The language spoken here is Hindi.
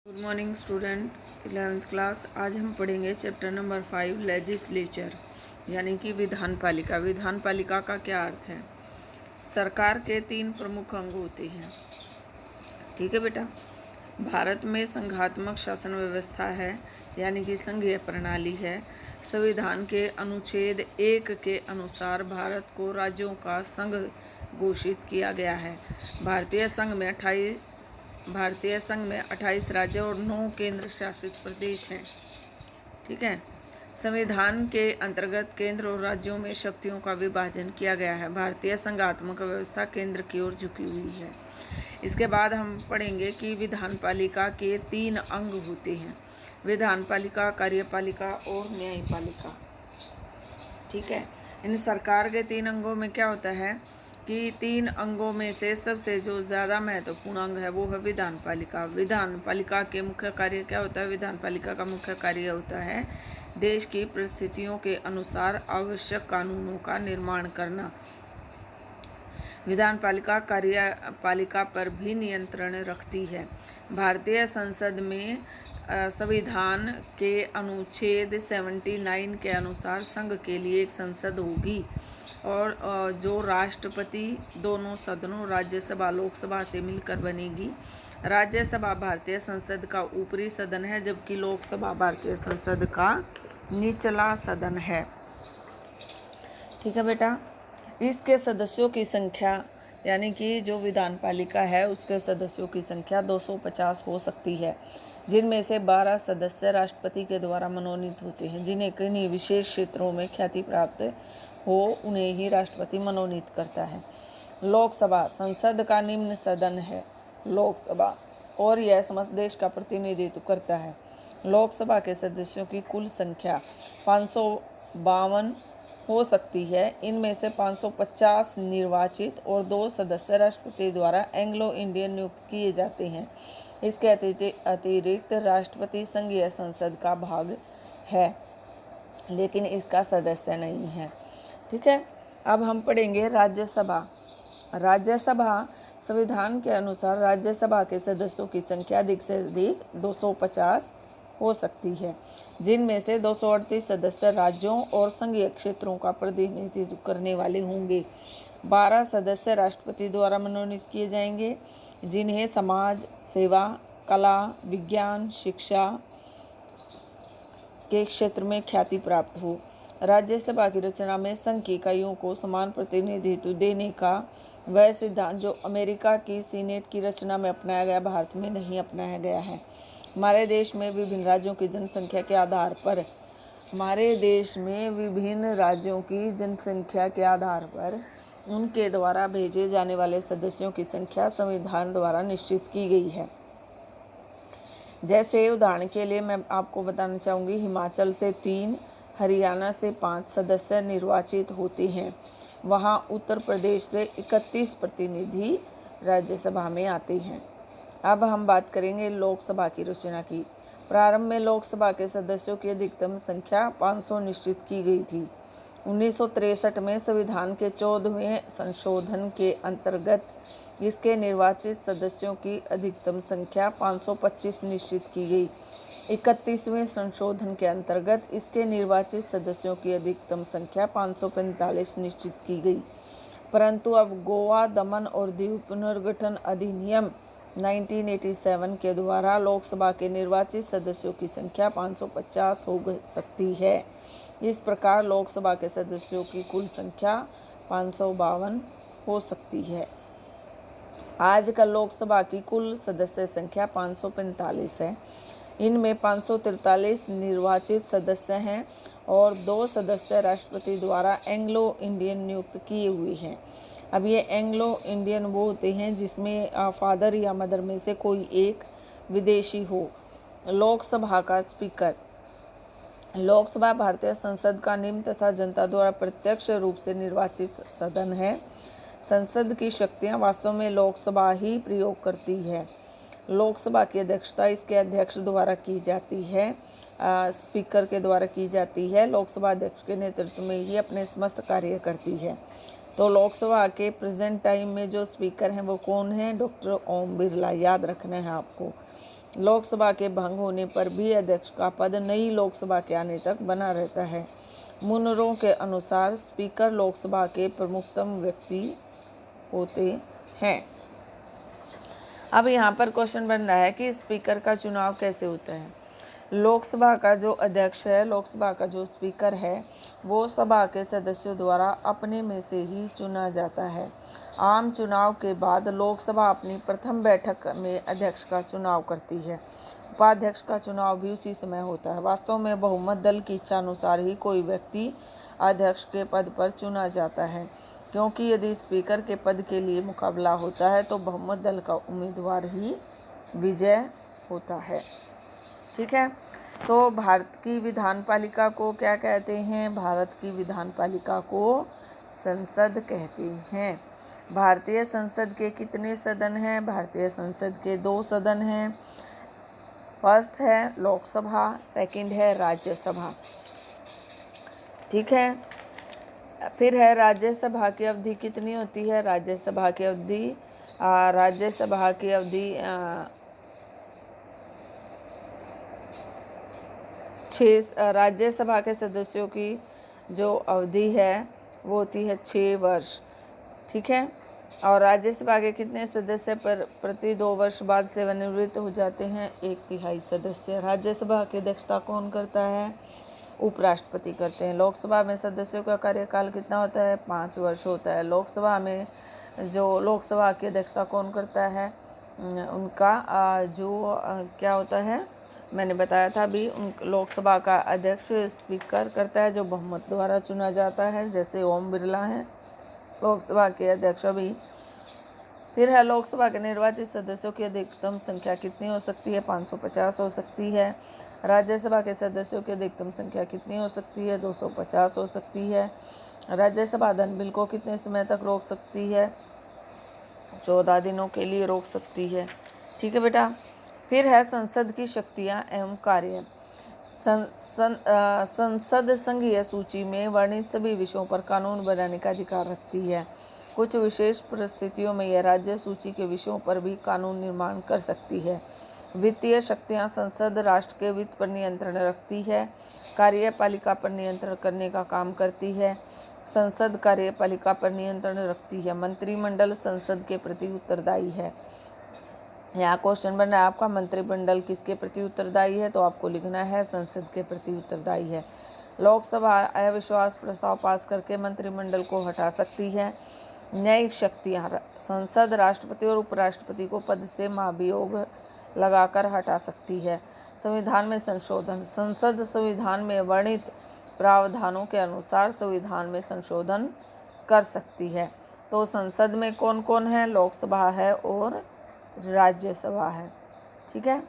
Good morning student 11th class. आज हम पढ़ेंगे चैप्टर नंबर 5 लेजिस्लेचर यानी कि विधान पालिका। विधान पालिका का क्या अर्थ है? सरकार के 3 प्रमुख अंग होते हैं। ठीक है बेटा। भारत में संघात्मक शासन व्यवस्था है यानी कि संघीय प्रणाली है। संविधान के अनुच्छेद 1 के अनुसार भारत को राज्यों का संघ घोषित किया गया है। भारतीय संघ में 28 राज्य और 9 केंद्र शासित प्रदेश हैं। ठीक है। संविधान के अंतर्गत केंद्र और राज्यों में शक्तियों का विभाजन किया गया है। भारतीय संघात्मक व्यवस्था केंद्र की ओर झुकी हुई है। इसके बाद हम पढ़ेंगे कि विधान पालिका के 3 अंग होते हैं: विधान पालिका, कार्यपालिका और न्यायपालिका। ठीक है। इन सरकार के 3 अंगों में क्या होता है कि 3 अंगों में से सबसे जो ज़्यादा महत्वपूर्ण अंग है वो है विधान पालिका। विधान पालिका के मुख्य कार्य क्या होता है? विधान पालिका का मुख्य कार्य होता है देश की परिस्थितियों के अनुसार आवश्यक कानूनों का निर्माण करना। विधान पालिका कार्यपालिका पर भी नियंत्रण रखती है। भारतीय संसद में संविधान के अनुच्छेद 79 के अनुसार संघ के लिए एक संसद होगी और जो राष्ट्रपति दोनों सदनों राज्यसभा लोकसभा से मिलकर बनेगी। राज्यसभा भारतीय संसद का ऊपरी सदन है जबकि लोकसभा भारतीय संसद का निचला सदन है। ठीक है बेटा। इसके सदस्यों की संख्या यानी कि जो विधान पालिका है उसके सदस्यों की संख्या 250 हो सकती है, जिनमें से 12 सदस्य राष्ट्रपति के द्वारा मनोनीत होते हैं। जिन्हें किन्हीं विशेष क्षेत्रों में ख्याति प्राप्त हो उन्हें ही राष्ट्रपति मनोनीत करता है। लोकसभा संसद का निम्न सदन है लोकसभा, और यह समस्त देश का प्रतिनिधित्व करता है। लोकसभा के सदस्यों की कुल संख्या 552 हो सकती है। इनमें से 550 निर्वाचित और 2 सदस्य राष्ट्रपति द्वारा एंग्लो इंडियन नियुक्त किए जाते हैं। इसके अतिरिक्त राष्ट्रपति संघीय संसद का भाग है लेकिन इसका सदस्य नहीं है। ठीक है। अब हम पढ़ेंगे राज्यसभा। राज्यसभा संविधान के अनुसार राज्यसभा के सदस्यों की संख्या अधिक से अधिक 250 हो सकती है, जिनमें से 238 सदस्य राज्यों और संघीय क्षेत्रों का प्रतिनिधित्व करने वाले होंगे। 12 सदस्य राष्ट्रपति द्वारा मनोनीत किए जाएंगे जिन्हें समाज सेवा, कला, विज्ञान, शिक्षा के क्षेत्र में ख्याति प्राप्त हो। राज्यसभा की रचना में संघ की इकाइयों को समान प्रतिनिधित्व देने का वह सिद्धांत जो अमेरिका की सीनेट की रचना में अपनाया गया, भारत में नहीं अपनाया गया है। हमारे देश में विभिन्न राज्यों की जनसंख्या के आधार पर उनके द्वारा भेजे जाने वाले सदस्यों की संख्या संविधान द्वारा निश्चित की गई है। जैसे उदाहरण के लिए मैं आपको बताना चाहूँगी, हिमाचल से 3, हरियाणा से 5 सदस्य निर्वाचित होते हैं। वहाँ उत्तर प्रदेश से 31 प्रतिनिधि राज्यसभा में आते हैं। अब हम बात करेंगे लोकसभा की रचना की। प्रारंभ में लोकसभा के सदस्यों की अधिकतम संख्या 500 निश्चित की गई थी। 1963 में संविधान के 14वें संशोधन के अंतर्गत इसके निर्वाचित सदस्यों की अधिकतम संख्या 525 निश्चित की गई। 31वें संशोधन के अंतर्गत इसके निर्वाचित सदस्यों की अधिकतम संख्या 545 निश्चित की गई। परंतु अब गोवा, दमन और दीव पुनर्गठन अधिनियम 1987 के द्वारा लोकसभा के निर्वाचित सदस्यों की संख्या 550 हो सकती है। इस प्रकार लोकसभा के सदस्यों की कुल संख्या 552 हो सकती है। आजकल लोकसभा की कुल सदस्य संख्या 545 है। इनमें 543 निर्वाचित सदस्य हैं और 2 सदस्य राष्ट्रपति द्वारा एंग्लो इंडियन नियुक्त किए हुए हैं। अब ये एंग्लो इंडियन वो होते हैं जिसमें फादर या मदर में से कोई एक विदेशी हो। लोकसभा का स्पीकर। लोकसभा भारतीय संसद का निम्न तथा जनता द्वारा प्रत्यक्ष रूप से निर्वाचित सदन है। संसद की शक्तियां वास्तव में लोकसभा ही प्रयोग करती है। लोकसभा की अध्यक्षता इसके अध्यक्ष द्वारा की जाती है, स्पीकर के द्वारा की जाती है। लोकसभा अध्यक्ष के नेतृत्व में ही अपने समस्त कार्य करती है। तो लोकसभा के प्रेजेंट टाइम में जो स्पीकर हैं वो कौन है? डॉक्टर ओम बिरला। याद रखना है आपको। लोकसभा के भंग होने पर भी अध्यक्ष का पद नई लोकसभा के आने तक बना रहता है। मुनरों के अनुसार स्पीकर लोकसभा के प्रमुखतम व्यक्ति होते हैं। अब यहाँ पर क्वेश्चन बन रहा है कि स्पीकर का चुनाव कैसे होता है। लोकसभा का जो अध्यक्ष है, लोकसभा का जो स्पीकर है, वो सभा के सदस्यों द्वारा अपने में से ही चुना जाता है। आम चुनाव के बाद लोकसभा अपनी प्रथम बैठक में अध्यक्ष का चुनाव करती है। उपाध्यक्ष का चुनाव भी उसी समय होता है। वास्तव में बहुमत दल की इच्छा अनुसार ही कोई व्यक्ति अध्यक्ष के पद पर चुना जाता है, क्योंकि यदि स्पीकर के पद के लिए मुकाबला होता है तो बहुमत दल का उम्मीदवार ही विजय होता है। ठीक है, तो भारत की विधान पालिका को क्या कहते हैं? भारत की विधान पालिका को संसद कहते हैं। भारतीय संसद के कितने सदन हैं? भारतीय संसद के 2 सदन हैं। फर्स्ट है लोकसभा, सेकंड है राज्यसभा। ठीक है, फिर है राज्यसभा की अवधि कितनी होती है? राज्यसभा की अवधि 6 राज्यसभा के सदस्यों की जो अवधि है वो होती है 6 वर्ष। ठीक है, और राज्यसभा के कितने सदस्य प्रति 2 वर्ष बाद सेवानिवृत्त हो जाते हैं? 1/3 सदस्य। राज्यसभा की अध्यक्षता कौन करता है? उपराष्ट्रपति करते हैं। लोकसभा में सदस्यों का कार्यकाल कितना होता है? 5 वर्ष होता है। लोकसभा में जो लोकसभा की अध्यक्षता कौन करता है? उनका क्या होता है, मैंने बताया था अभी, लोकसभा का अध्यक्ष स्पीकर करता है, जो बहुमत द्वारा चुना जाता है, जैसे ओम बिरला हैं लोकसभा के अध्यक्ष अभी। फिर है लोकसभा के निर्वाचित सदस्यों की अधिकतम संख्या कितनी हो सकती है? 550 हो सकती है। राज्यसभा के सदस्यों की अधिकतम संख्या कितनी हो सकती है? 250 हो सकती है। राज्यसभा धन बिल को कितने समय तक रोक सकती है? 14 दिनों के लिए रोक सकती है। ठीक है बेटा। फिर है संसद की शक्तियाँ एवं कार्य। संसद संघीय सूची में वर्णित सभी विषयों पर कानून बनाने का अधिकार रखती है। कुछ विशेष परिस्थितियों में यह राज्य सूची के विषयों पर भी कानून निर्माण कर सकती है। वित्तीय शक्तियां संसद राष्ट्र के वित्त पर नियंत्रण रखती है। कार्यपालिका पर नियंत्रण करने का काम करती है। संसद कार्यपालिका पर नियंत्रण रखती है। मंत्रिमंडल संसद के प्रति उत्तरदायी है। यहाँ क्वेश्चन बन रहा है आपका, मंत्रिमंडल किसके प्रति उत्तरदायी है? तो आपको लिखना है संसद के प्रति उत्तरदायी है। लोकसभा अविश्वास प्रस्ताव पास करके मंत्रिमंडल को हटा सकती है। न्यायिक शक्तियाँ संसद राष्ट्रपति और उपराष्ट्रपति को पद से महाभियोग लगाकर हटा सकती है। संविधान में संशोधन। संसद संविधान में वर्णित प्रावधानों के अनुसार संविधान में संशोधन कर सकती है। तो संसद में कौन कौन है? लोकसभा है और राज्यसभा है। ठीक है।